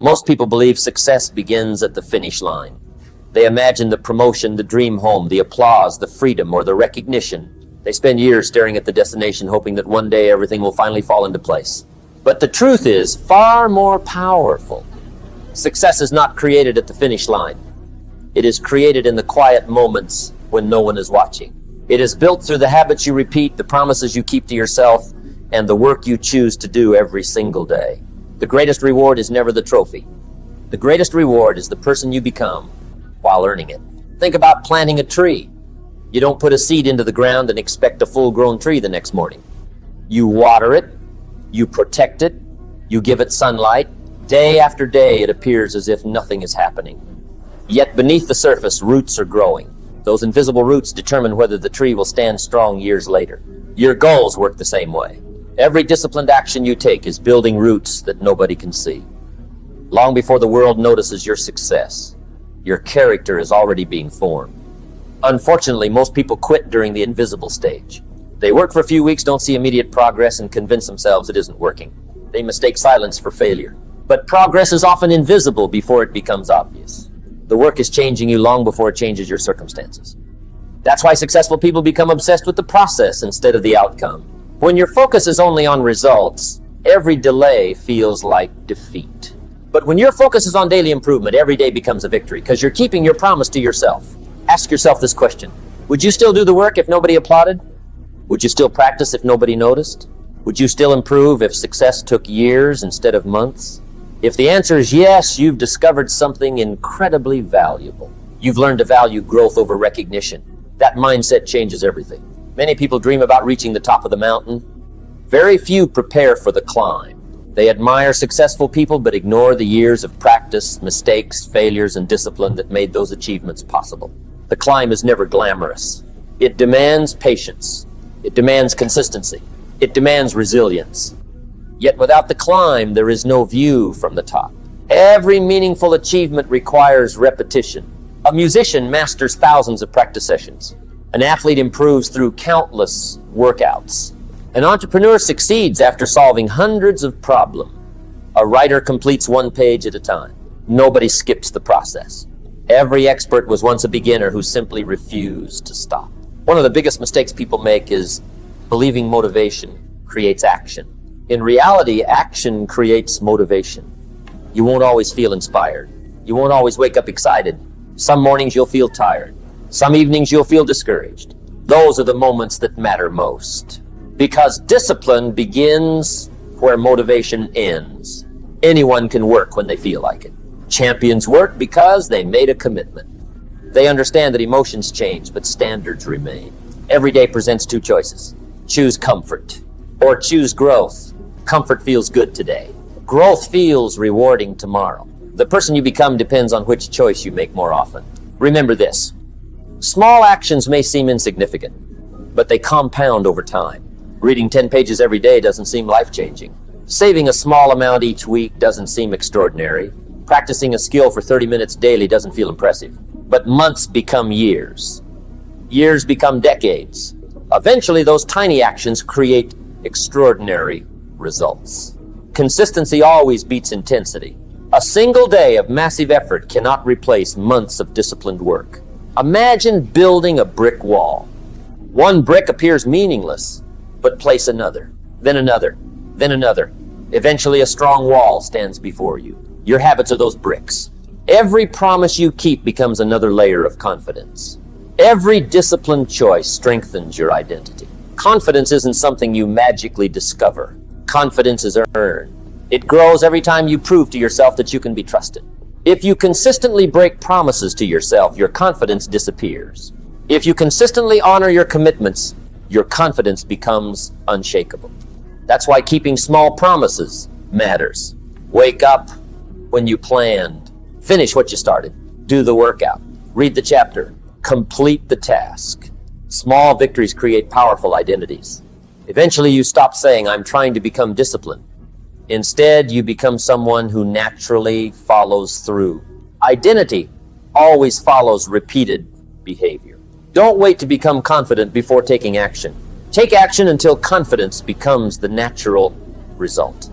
Most people believe success begins at the finish line. They imagine the promotion, the dream home, the applause, the freedom, or the recognition. They spend years staring at the destination, hoping that one day everything will finally fall into place. But the truth is far more powerful. Success is not created at the finish line. It is created in the quiet moments when no one is watching. It is built through the habits you repeat, the promises you keep to yourself, and the work you choose to do every single day. The greatest reward is never the trophy. The greatest reward is the person you become while earning it. Think about planting a tree. You don't put a seed into the ground and expect a full-grown tree the next morning. You water it, you protect it, you give it sunlight. Day after day, it appears as if nothing is happening. Yet beneath the surface, roots are growing. Those invisible roots determine whether the tree will stand strong years later. Your goals work the same way. Every disciplined action you take is building roots that nobody can see. Long before the world notices your success, your character is already being formed. Unfortunately, most people quit during the invisible stage. They work for a few weeks, don't see immediate progress, and convince themselves it isn't working. They mistake silence for failure. But progress is often invisible before it becomes obvious. The work is changing you long before it changes your circumstances. That's why successful people become obsessed with the process instead of the outcome. When your focus is only on results, every delay feels like defeat. But when your focus is on daily improvement, every day becomes a victory because you're keeping your promise to yourself. Ask yourself this question. Would you still do the work if nobody applauded? Would you still practice if nobody noticed? Would you still improve if success took years instead of months? If the answer is yes, you've discovered something incredibly valuable. You've learned to value growth over recognition. That mindset changes everything. Many people dream about reaching the top of the mountain. Very few prepare for the climb. They admire successful people but ignore the years of practice, mistakes, failures, and discipline that made those achievements possible. The climb is never glamorous. It demands patience. It demands consistency. It demands resilience. Yet without the climb, there is no view from the top. Every meaningful achievement requires repetition. A musician masters thousands of practice sessions. An athlete improves through countless workouts. An entrepreneur succeeds after solving hundreds of problems. A writer completes one page at a time. Nobody skips the process. Every expert was once a beginner who simply refused to stop. One of the biggest mistakes people make is believing motivation creates action. In reality, action creates motivation. You won't always feel inspired. You won't always wake up excited. Some mornings you'll feel tired. Some evenings you'll feel discouraged. Those are the moments that matter most. Because discipline begins where motivation ends. Anyone can work when they feel like it. Champions work because they made a commitment. They understand that emotions change, but standards remain. Every day presents two choices. Choose comfort or choose growth. Comfort feels good today. Growth feels rewarding tomorrow. The person you become depends on which choice you make more often. Remember this. Small actions may seem insignificant, but they compound over time. Reading 10 pages every day doesn't seem life-changing. Saving a small amount each week doesn't seem extraordinary. Practicing a skill for 30 minutes daily doesn't feel impressive. But months become years. Years become decades. Eventually, those tiny actions create extraordinary results. Consistency always beats intensity. A single day of massive effort cannot replace months of disciplined work. Imagine building a brick wall. One brick appears meaningless, but place another, then another, then another. Eventually, a strong wall stands before you. Your habits are those bricks. Every promise you keep becomes another layer of confidence. Every disciplined choice strengthens your identity. Confidence isn't something you magically discover. Confidence is earned. It grows every time you prove to yourself that you can be trusted. If you consistently break promises to yourself, your confidence disappears. If you consistently honor your commitments, your confidence becomes unshakable. That's why keeping small promises matters. Wake up when you planned. Finish what you started. Do the workout. Read the chapter. Complete the task. Small victories create powerful identities. Eventually, you stop saying, "I'm trying to become disciplined." Instead, you become someone who naturally follows through. Identity always follows repeated behavior. Don't wait to become confident before taking action. Take action until confidence becomes the natural result.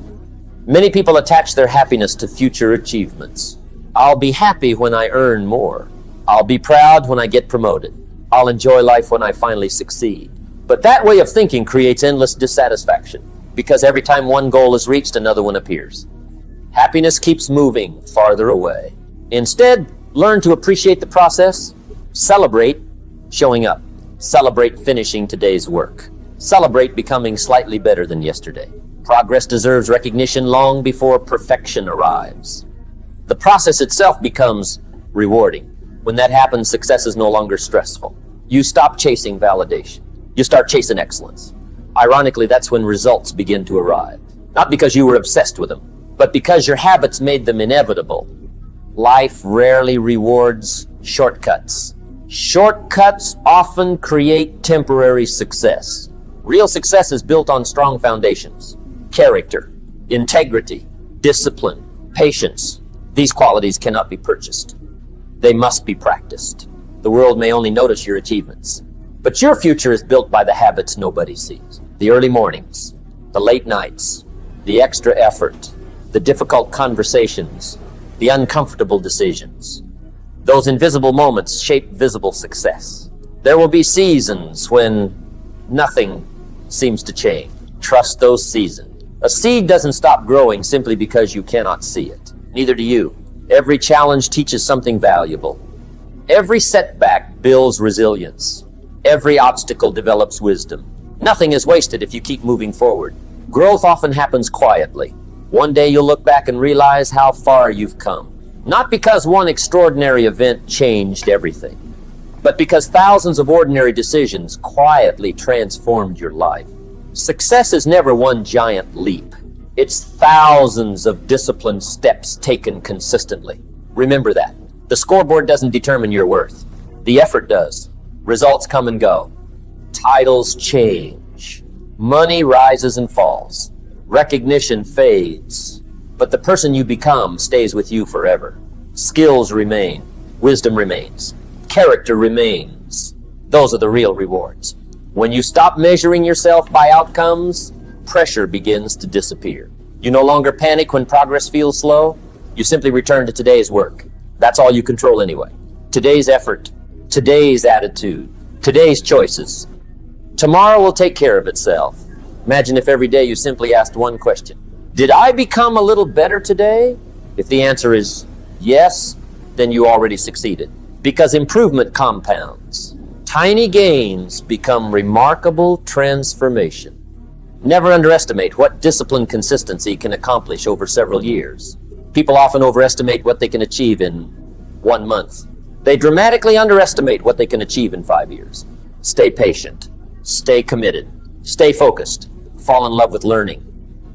Many people attach their happiness to future achievements. I'll be happy when I earn more. I'll be proud when I get promoted. I'll enjoy life when I finally succeed. But that way of thinking creates endless dissatisfaction, because every time one goal is reached, another one appears. Happiness keeps moving farther away. Instead, learn to appreciate the process. Celebrate showing up. Celebrate finishing today's work. Celebrate becoming slightly better than yesterday. Progress deserves recognition long before perfection arrives. The process itself becomes rewarding. When that happens, success is no longer stressful. You stop chasing validation. You start chasing excellence. Ironically, that's when results begin to arrive. Not because you were obsessed with them, but because your habits made them inevitable. Life rarely rewards shortcuts. Shortcuts often create temporary success. Real success is built on strong foundations. Character, integrity, discipline, patience. These qualities cannot be purchased. They must be practiced. The world may only notice your achievements, but your future is built by the habits nobody sees. The early mornings, the late nights, the extra effort, the difficult conversations, the uncomfortable decisions. Those invisible moments shape visible success. There will be seasons when nothing seems to change. Trust those seasons. A seed doesn't stop growing simply because you cannot see it. Neither do you. Every challenge teaches something valuable. Every setback builds resilience. Every obstacle develops wisdom. Nothing is wasted if you keep moving forward. Growth often happens quietly. One day you'll look back and realize how far you've come. Not because one extraordinary event changed everything, but because thousands of ordinary decisions quietly transformed your life. Success is never one giant leap. It's thousands of disciplined steps taken consistently. Remember that. The scoreboard doesn't determine your worth. The effort does. Results come and go. Titles change. Money rises and falls. Recognition fades. But the person you become stays with you forever. Skills remain. Wisdom remains. Character remains. Those are the real rewards. When you stop measuring yourself by outcomes, pressure begins to disappear. You no longer panic when progress feels slow. You simply return to today's work. That's all you control anyway. Today's effort, today's attitude, today's choices. Tomorrow will take care of itself. Imagine if every day you simply asked one question. Did I become a little better today? If the answer is yes, then you already succeeded. Because improvement compounds. Tiny gains become remarkable transformation. Never underestimate what disciplined consistency can accomplish over several years. People often overestimate what they can achieve in 1 month. They dramatically underestimate what they can achieve in 5 years. Stay patient. Stay committed. Stay focused. Fall in love with learning.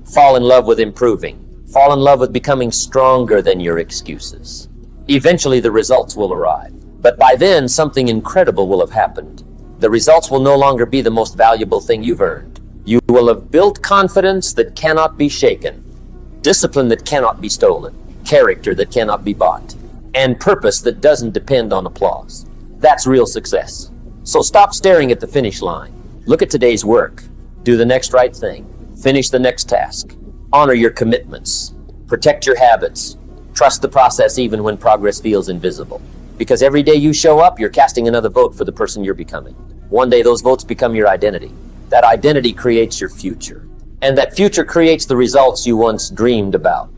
Fall in love with improving. Fall in love with becoming stronger than your excuses. Eventually the results will arrive. But by then, something incredible will have happened. The results will no longer be the most valuable thing you've earned. You will have built confidence that cannot be shaken, discipline that cannot be stolen, character that cannot be bought, and purpose that doesn't depend on applause. That's real success. So stop staring at the finish line. Look at today's work. Do the next right thing. Finish the next task. Honor your commitments. Protect your habits. Trust the process even when progress feels invisible. Because every day you show up, you're casting another vote for the person you're becoming. One day those votes become your identity. That identity creates your future. And that future creates the results you once dreamed about.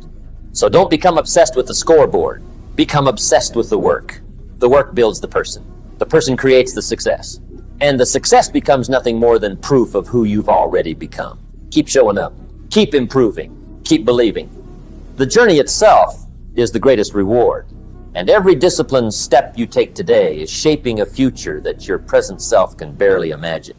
So don't become obsessed with the scoreboard. Become obsessed with the work. The work builds the person. The person creates the success. And the success becomes nothing more than proof of who you've already become. Keep showing up. Keep improving. Keep believing. The journey itself is the greatest reward. And every disciplined step you take today is shaping a future that your present self can barely imagine.